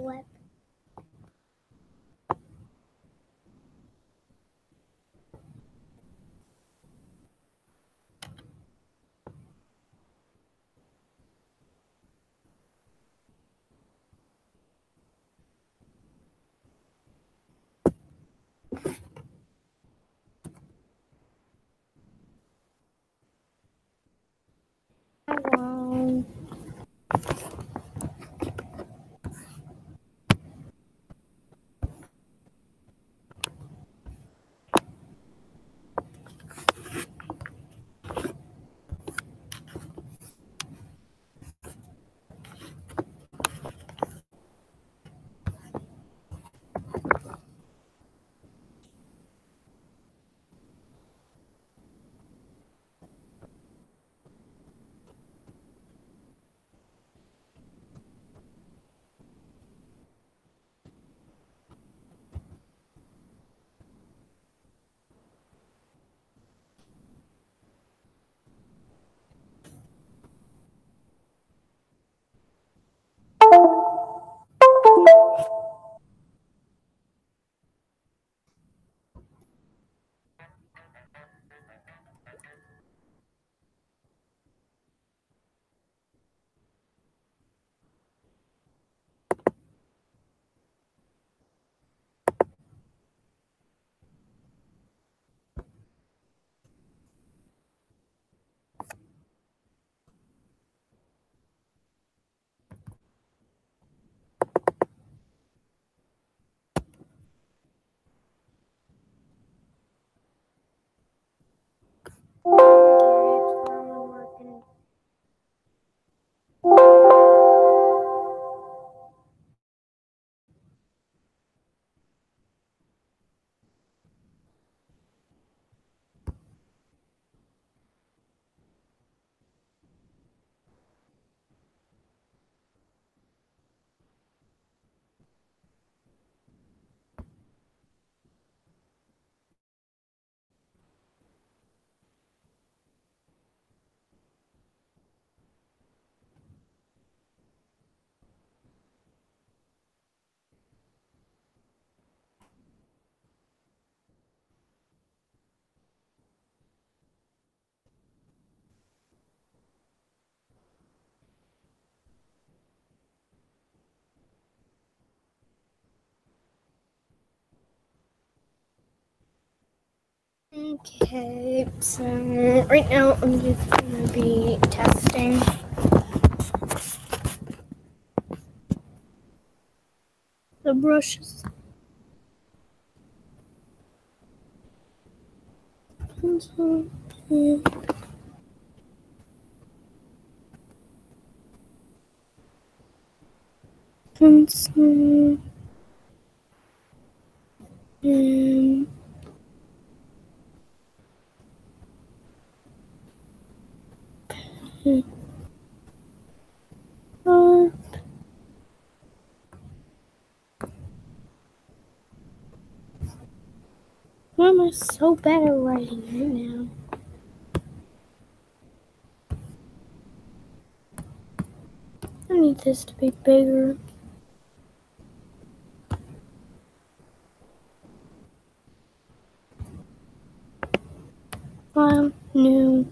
web. Hello. Okay, so right now I'm just going to be testing the brushes. Pencil and pencil and paper. Why am I so bad at writing right now? I need this to be bigger. File, new.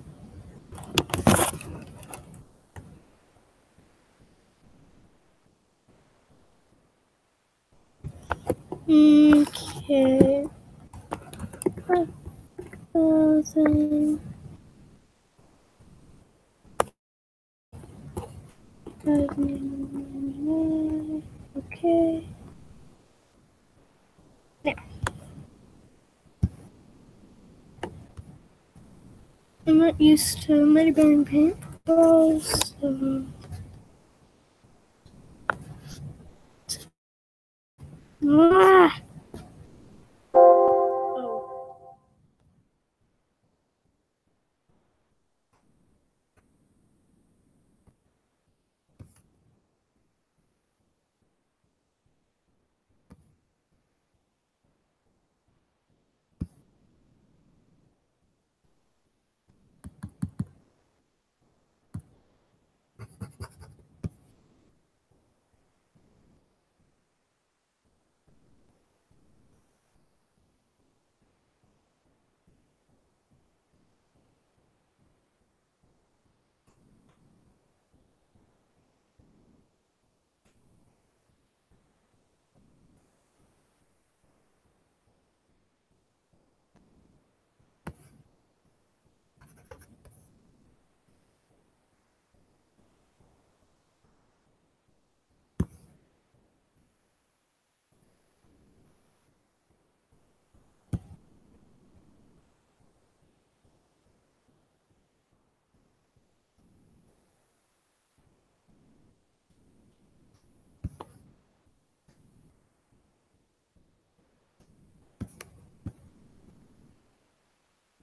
Okay. 5,000. Okay. Now, I'm not used to Mighty Burn paintballs, so. Ah! Oh.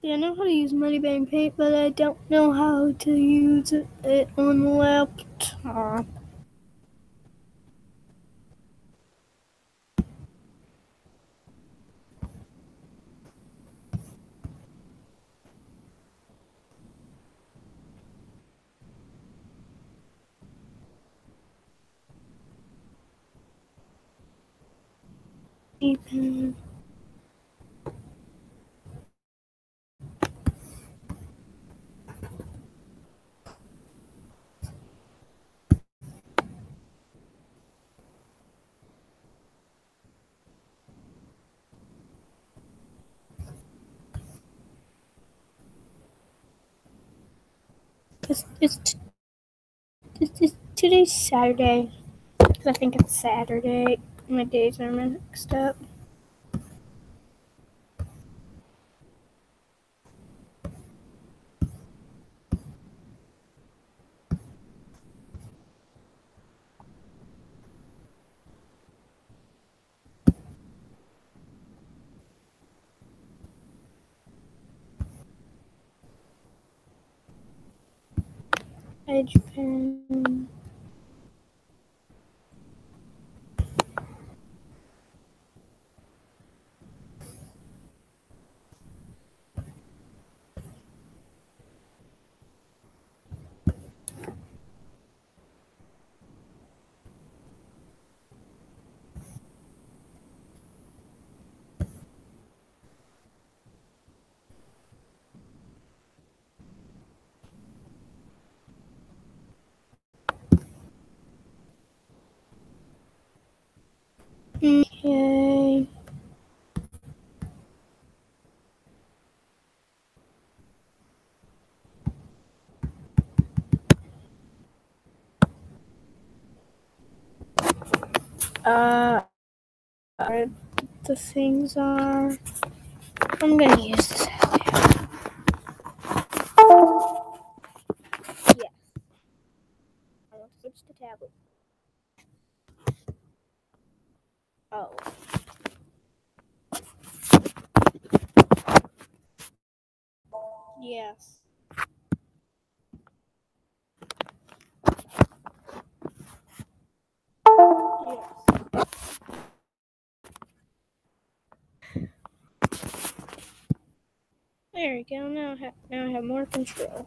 Yeah, I know how to use Moneybank Paint, but I don't know how to use it on the laptop. Even it's today's Saturday. I think it's Saturday. My days are mixed up. Edge pen. Okay. Uh, the things are. I'm gonna use this. Yes. I want to switch to tablet. Oh. Yes. Yes. There we go. Now I have more control.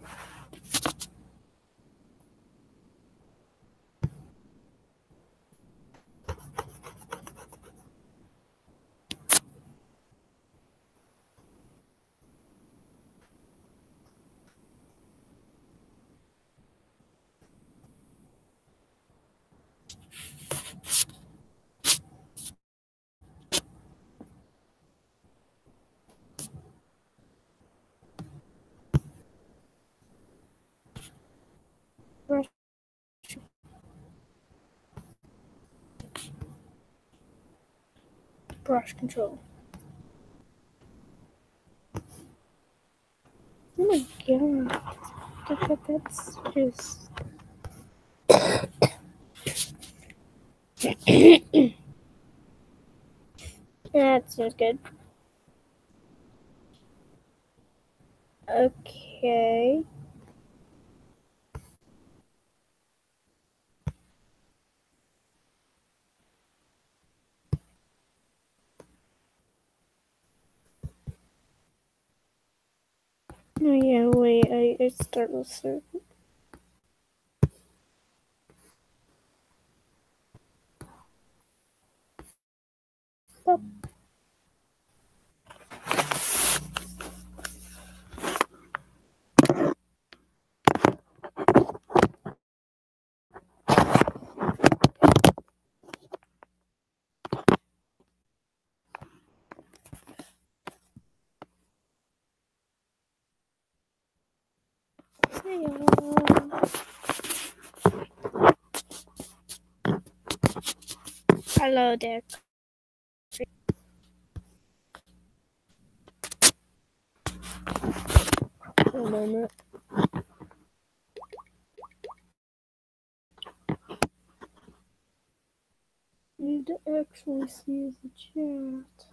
Brush, brush control. Oh my god. That's just. That seems good. Okay. Oh yeah, wait, I start with circle. Stop. Hey, hello there. A moment. I need to actually see the chat.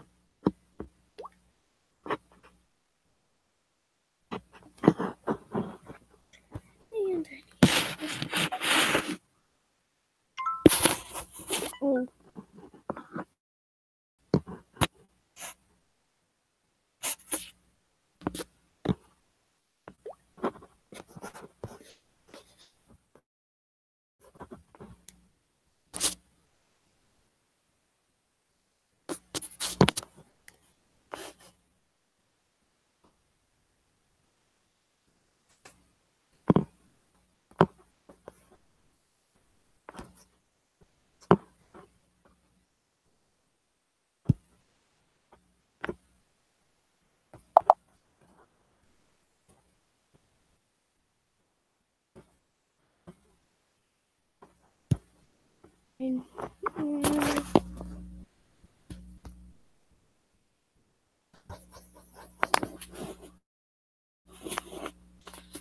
fine.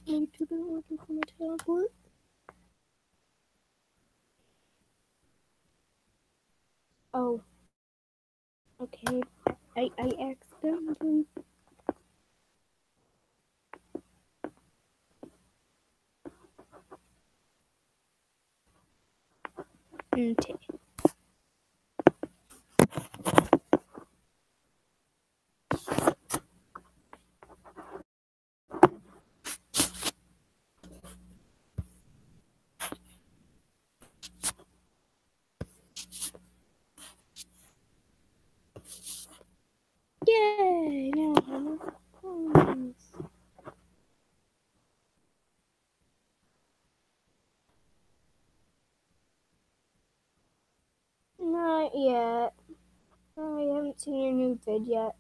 YouTube and working from a tablet. Oh. Okay. I accidentally. Okay. Yay! Now I'm coins. Not yet. I haven't seen your new vid yet.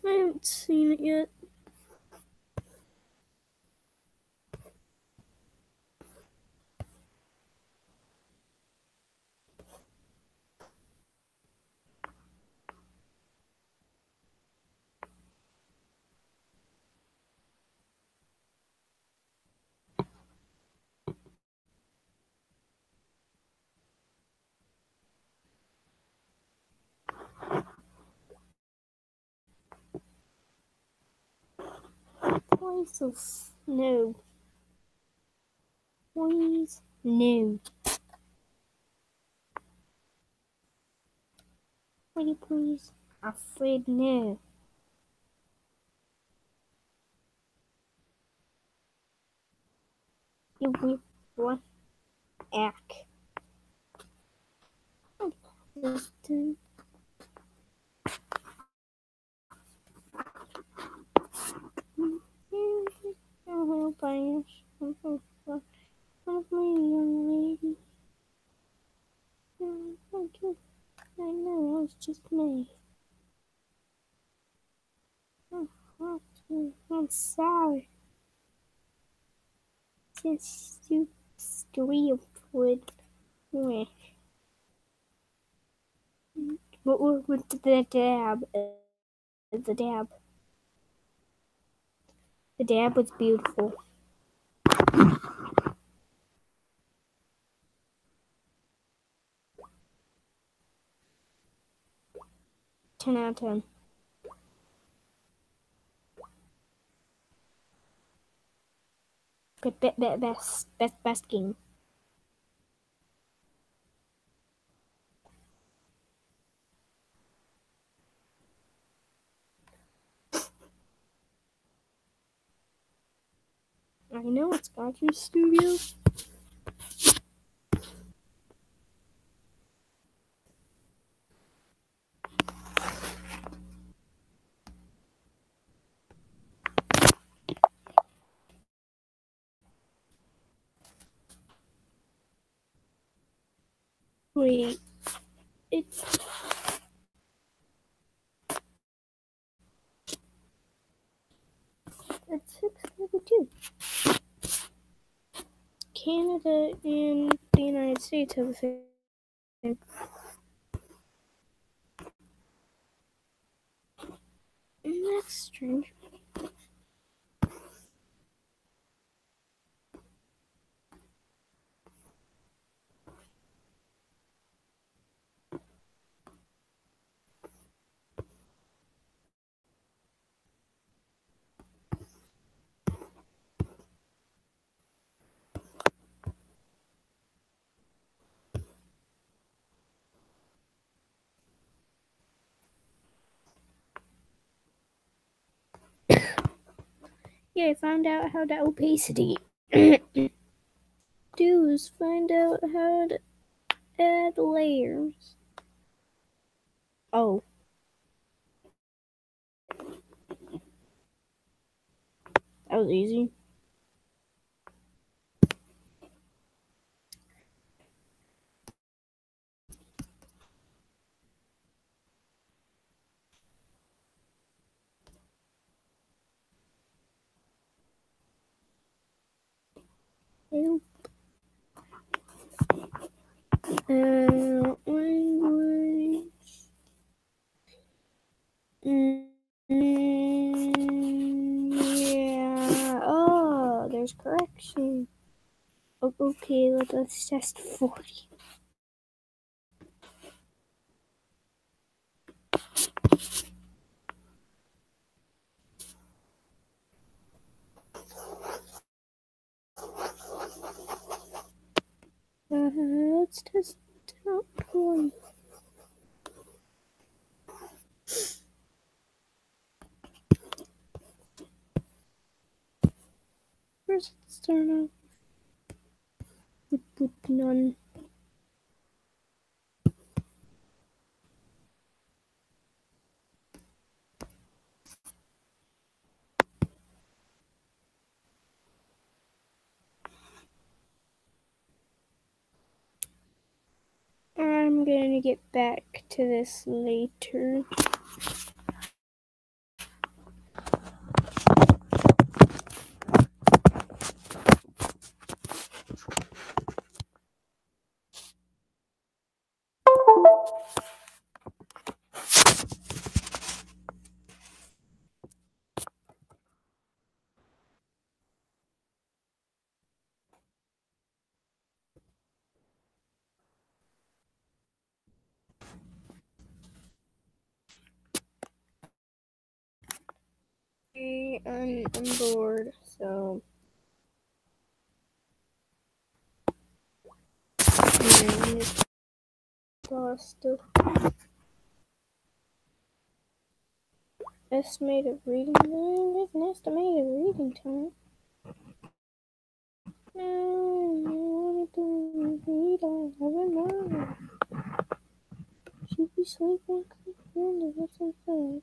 I haven't seen it yet. Please, no. Please, no. Pretty please. Afraid no. You will what? Ack. Listen. Oh, bias. Lovely young lady. Thank you. I know, it was just me. I'm sorry. Just you stream with me. What with the dab? The dab. The dab was beautiful. 10 out of 10. Best game. I know it's Gotcha Studio. Wait, it's 6:32. Canada and the United States have the same. That's strange. Yeah, I found out how to opacity. Do is find out how to add layers. Oh. That was easy. Language. Yeah. Oh, there's correction. Okay, let's test 40. Let's test out one. First, let's start off with none. I'm gonna get back to this later. I'm bored, so I'm just lost. Estimated reading time. There's an estimated reading time. I wanted to read 11 hours. Should be sleeping. What's inside?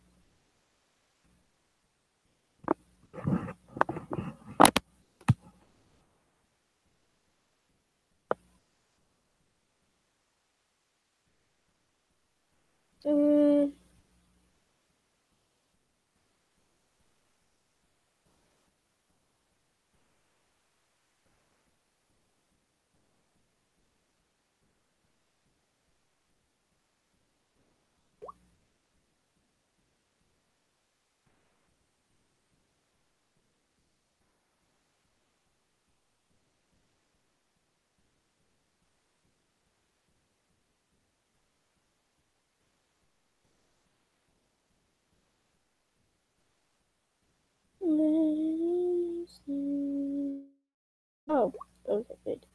Oh, okay, good.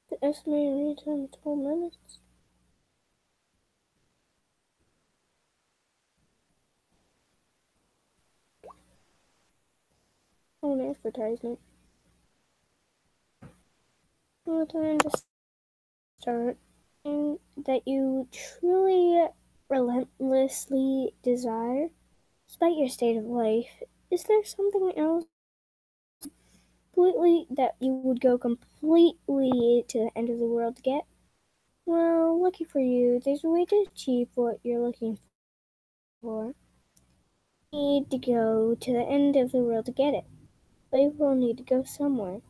The estimated read time 12 minutes. Oh, an advertisement. Well, time to start. And that you truly, relentlessly desire, despite your state of life. Is there something else completely that you would go completely to the end of the world to get? Well, lucky for you, there's a way to achieve what you're looking for. You need to go to the end of the world to get it, but you will need to go somewhere.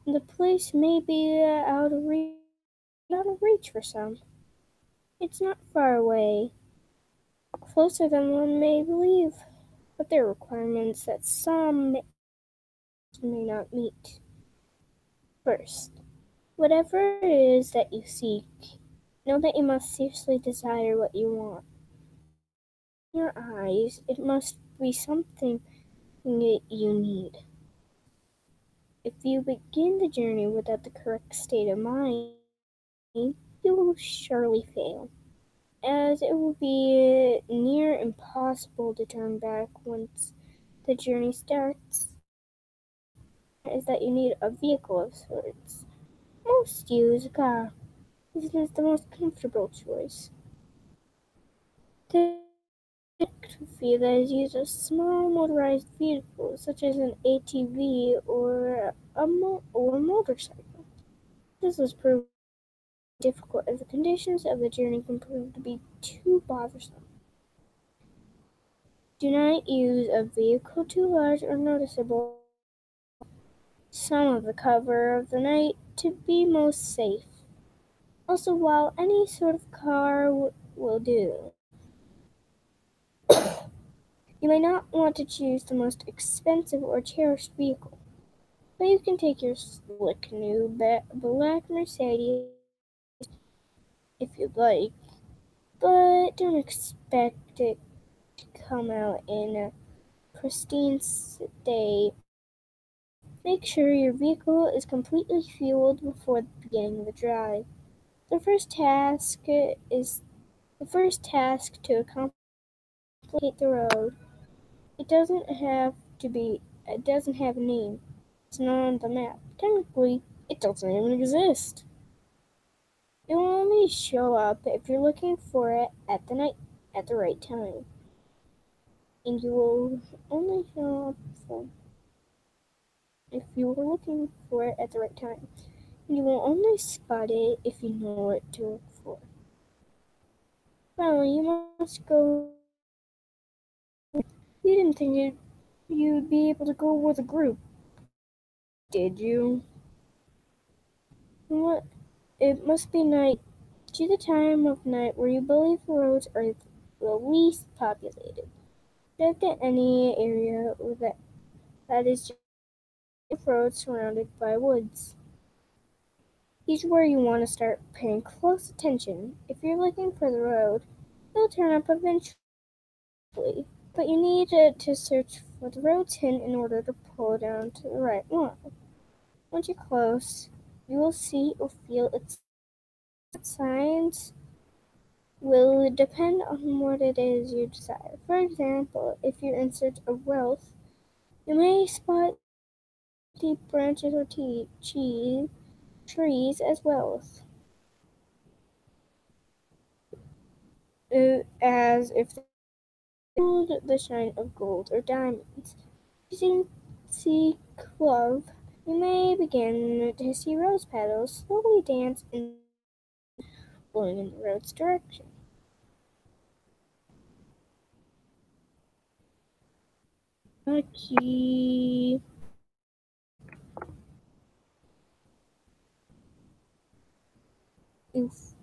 The place may be out of reach for some. It's not far away, closer than one may believe, but there are requirements that some may not meet. First, whatever it is that you seek, know that you must seriously desire what you want. In your eyes, it must be something that you need. If you begin the journey without the correct state of mind, you will surely fail, as it will be near impossible to turn back once the journey starts. Is that you need a vehicle of sorts. Most use a car, because it is the most comfortable choice. There fee that is used a small motorized vehicle, such as an ATV or a motorcycle. This was proved difficult as the conditions of the journey can prove to be too bothersome. Do not use a vehicle too large or noticeable some of the cover of the night to be most safe. Also, while any sort of car will do, you may not want to choose the most expensive or cherished vehicle, but you can take your slick new black Mercedes if you'd like, but don't expect it to come out in a pristine state. Make sure your vehicle is completely fueled before beginning the drive. The first task is the first task to accomplish the road. It doesn't have to be. It doesn't have a name. It's not on the map. Technically, it doesn't even exist. It will only show up if you're looking for it at the right time, and you will only show up if you were looking for it at the right time. And you will only spot it if you know what to look for. Finally, you must go. You didn't think you'd be able to go with a group, did you? What? It must be night. To the time of night where you believe the roads are the least populated. Drive to any area that is just roads surrounded by woods. Here's where you want to start paying close attention. If you're looking for the road, it'll turn up eventually, but you need to search for the road's hint in order to pull down to the right one. Once you're close, you will see or feel its signs will depend on what it is you desire. For example, if you're in search of wealth, you may spot deep branches or trees as wealth, as if they hold the shine of gold or diamonds. Using see clove, you may begin to see rose petals slowly dance and blowing in the road's direction. Lucky. Oof.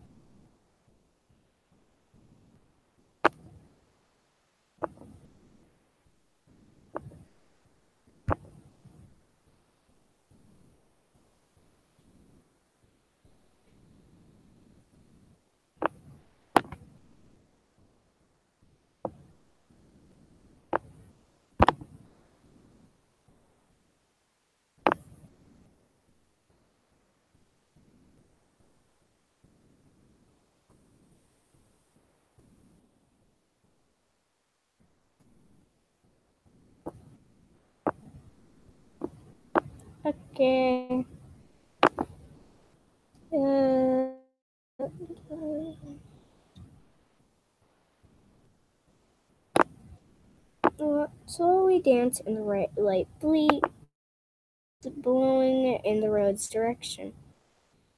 Okay. Uh, slowly dance in the right light bleed, blowing in the road's direction.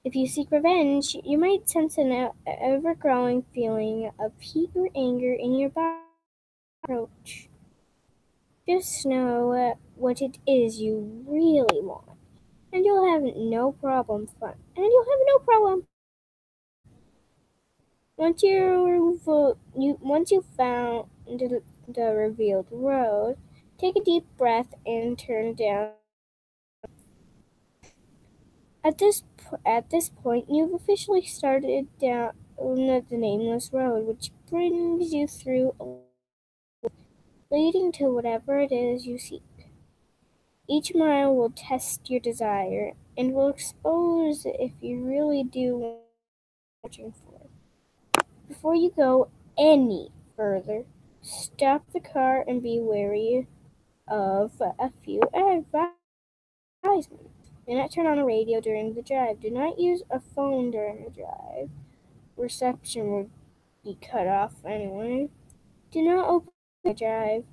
If you seek revenge, you might sense an ever-growing feeling of heat or anger in your body approach. Just know what it is you really want, and you'll have no problem once you've found the revealed road. Take a deep breath and turn down. At this point, you've officially started down the nameless road, which brings you through, leading to whatever it is you seek. Each mile will test your desire and will expose if you really do what you're searching for. Before you go any further, stop the car and be wary of a few advisements. Do not turn on a radio during the drive. Do not use a phone during the drive. Reception will be cut off anyway. Do not open the drive.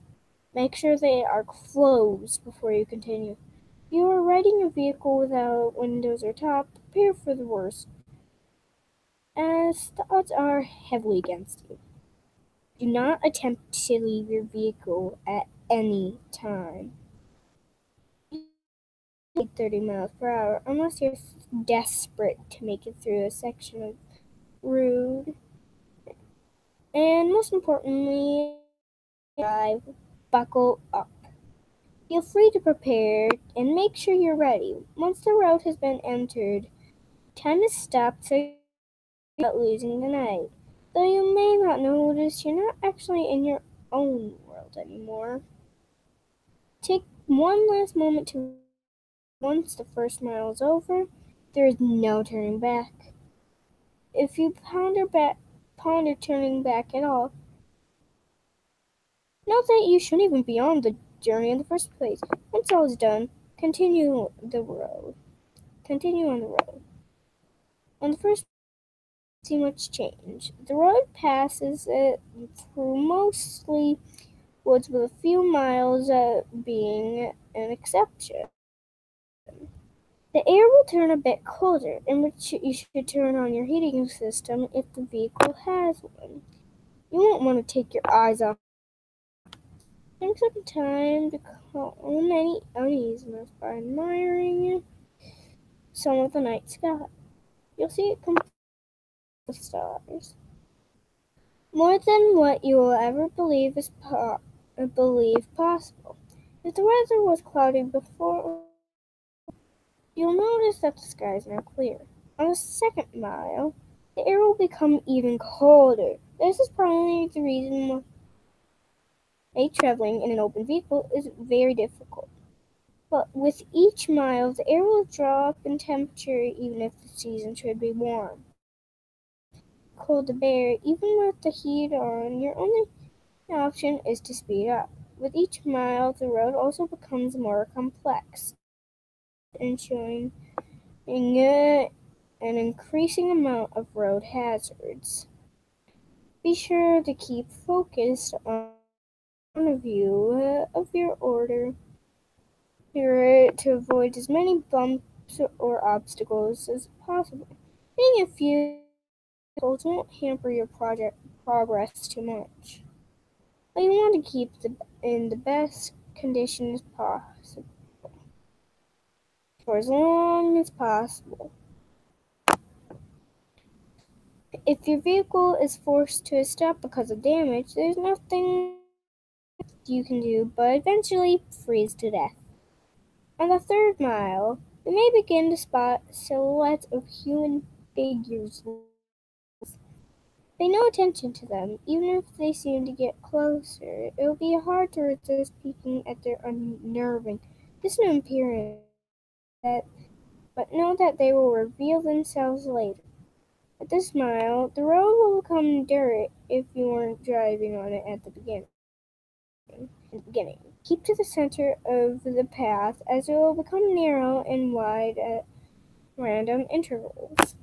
Make sure they are closed before you continue. If you are riding a vehicle without windows or top, prepare for the worst, as the odds are heavily against you. Do not attempt to leave your vehicle at any time. 30 miles per hour unless you're desperate to make it through a section of road. And most importantly, drive, buckle up. Feel free to prepare and make sure you're ready. Once the road has been entered, time is stopped so you're not losing the night. Though you may not notice, you're not actually in your own world anymore. Take one last moment to once the first mile is over, there is no turning back. If you ponder turning back at all, know that you shouldn't even be on the journey in the first place. Once all is done, continue the road. Continue on the road. On the first, see much change. The road passes through mostly woods, with a few miles being an exception. The air will turn a bit colder, in which you should turn on your heating system if the vehicle has one. You won't want to take your eyes off. Take some time to calm any uneasiness by admiring some of the night sky. You'll see it complete with stars. More than what you will ever believe possible. If the weather was cloudy before, you'll notice that the sky is now clear. On the second mile, the air will become even colder. This is probably the reason why traveling in an open vehicle is very difficult. But with each mile, the air will drop in temperature even if the season should be warm. Cold to bear, even with the heat on, your only option is to speed up. With each mile, the road also becomes more complex, ensuring an increasing amount of road hazards. Be sure to keep focused on a view of your order to avoid as many bumps or obstacles as possible. Being a few goals won't hamper your project progress too much. But you want to keep in the best conditions possible for as long as possible. If your vehicle is forced to a stop because of damage, there's nothing you can do but eventually freeze to death. On the third mile, you may begin to spot silhouettes of human figures. Pay no attention to them, even if they seem to get closer. It will be hard to resist peeking at their unnerving, distant appearance, but know that they will reveal themselves later. At this mile, the road will become dirt if you weren't driving on it at the beginning. Keep to the center of the path, as it will become narrow and wide at random intervals.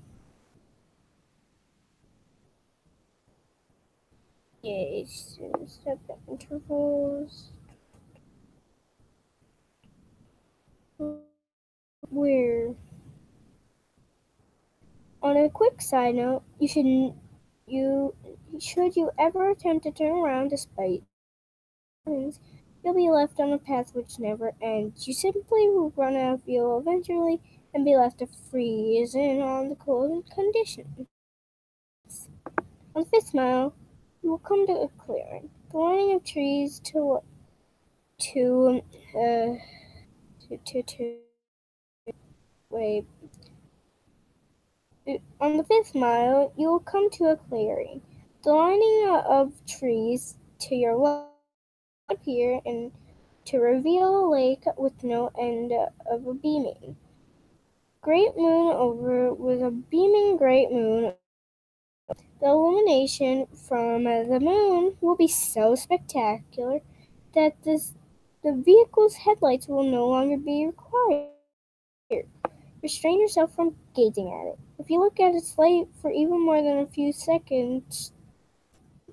Yes, step intervals. Where, on a quick side note, should you ever attempt to turn around despite turns, you'll be left on a path which never ends. You simply will run out of fuel eventually and be left to freeze in on the cold conditions. On the fifth mile, you will come to a clearing. The lining of trees to wait. On the fifth mile, you will come to a clearing. The lining of trees to your left appear and to reveal a lake with no end of a beaming great moon over with a beaming great moon. The illumination from the moon will be so spectacular that the vehicle's headlights will no longer be required. Restrain yourself from gazing at it. If you look at its light for even more than a few seconds,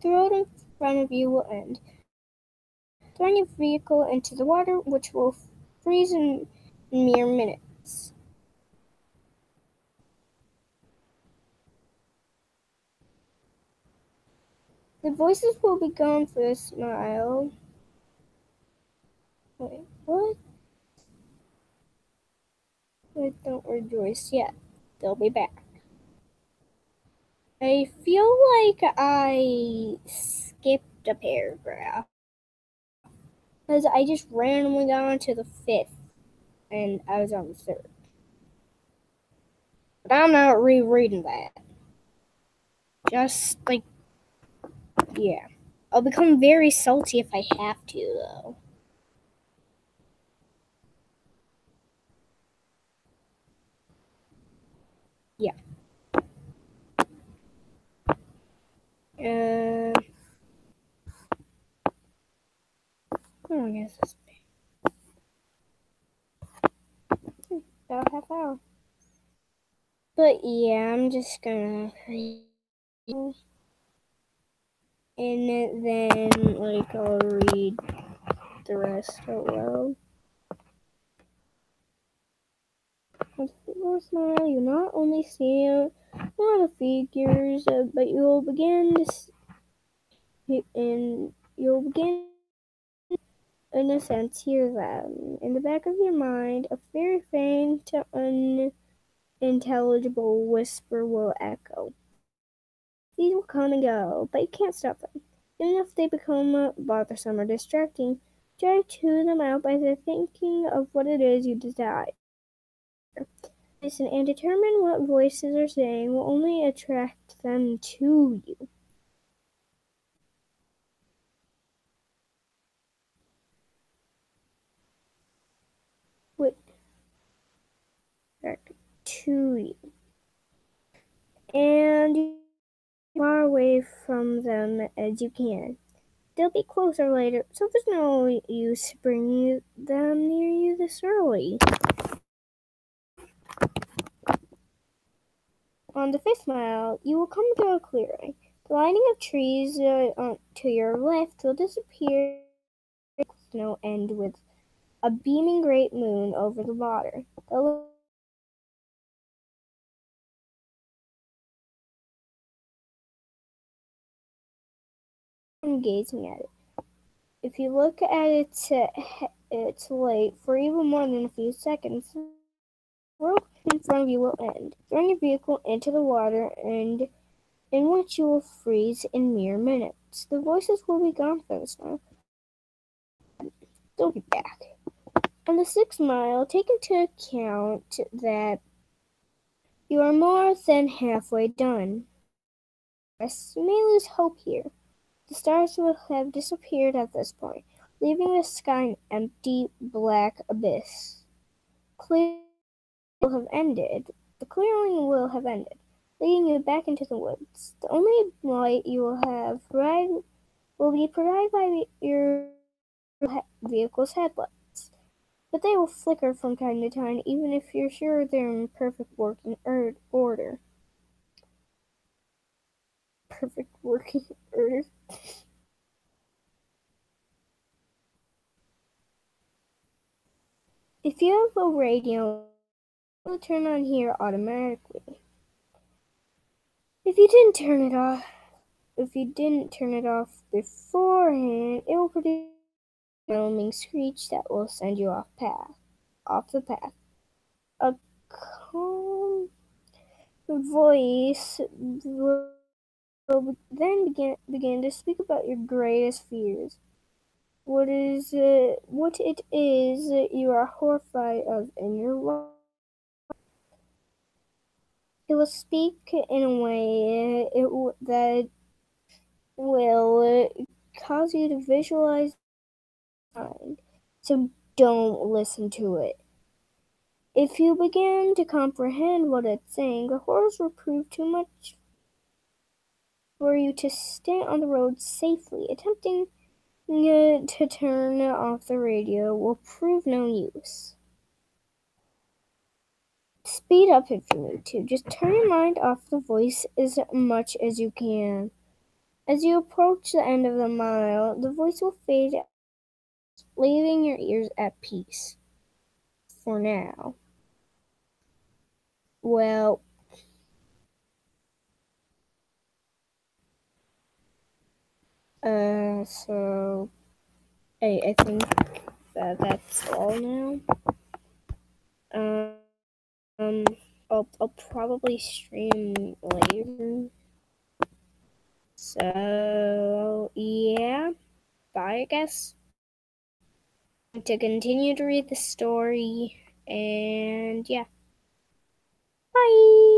the road front of you will end. Throwing your vehicle into the water, which will freeze in mere minutes. The voices will be gone for a smile. Wait, what? Wait, don't rejoice yet. They'll be back. I feel like I skipped a paragraph because I just randomly got onto the 5th and I was on the 3rd. But I'm not rereading that. Just like, yeah. I'll become very salty if I have to, though. Yeah. I guess it's about half hour. But yeah, I'm just gonna read, and then like I'll read the rest out loud. With a smile, you not only see a lot of figures, but you'll begin to see, and you'll begin, in a sense, hear them. In the back of your mind, a very faint, unintelligible whisper will echo. These will come and go, but you can't stop them. Even if they become bothersome or distracting, try to tune them out by thinking of what it is you desire. Listen and determine what voices are saying will only attract them to you. What attract to you. And you far away from them as you can. They'll be closer later, so there's no use bringing them near you this early. On the 5th mile, you will come to a clearing. The lining of trees to your left will disappear with snow and with a beaming great moon over the water. The gazing at it. If you look at its light for even more than a few seconds, the world in front of you will end, throwing your vehicle into the water and in which you will freeze in mere minutes. The voices will be gone for this time. They'll be back. On the 6th mile, take into account that you are more than halfway done. You may lose hope here. The stars will have disappeared at this point, leaving the sky an empty, black abyss. The clearing will have ended, leading you back into the woods. The only light you will have will be provided by your vehicle's headlights, but they will flicker from time to time, even if you're sure they're in perfect working order. Perfect working order. If you have a radio, it will turn on here automatically. If you didn't turn it off beforehand, it will produce a roaming screech that will send you off the path. A calm voice will then begin to speak about your greatest fears. What it is you are horrified of in your life. It will speak in a way that will cause you to visualize mind. So don't listen to it. If you begin to comprehend what it's saying, the horrors will prove too much for you to stay on the road safely. Attempting to turn off the radio will prove no use. Speed up if you need to. Just turn your mind off the voice as much as you can. As you approach the end of the mile, the voice will fade, leaving your ears at peace. For now. Well, so I think that's all now. Um, I'll probably stream later. So yeah, bye, I guess. To continue to read the story, and yeah, bye.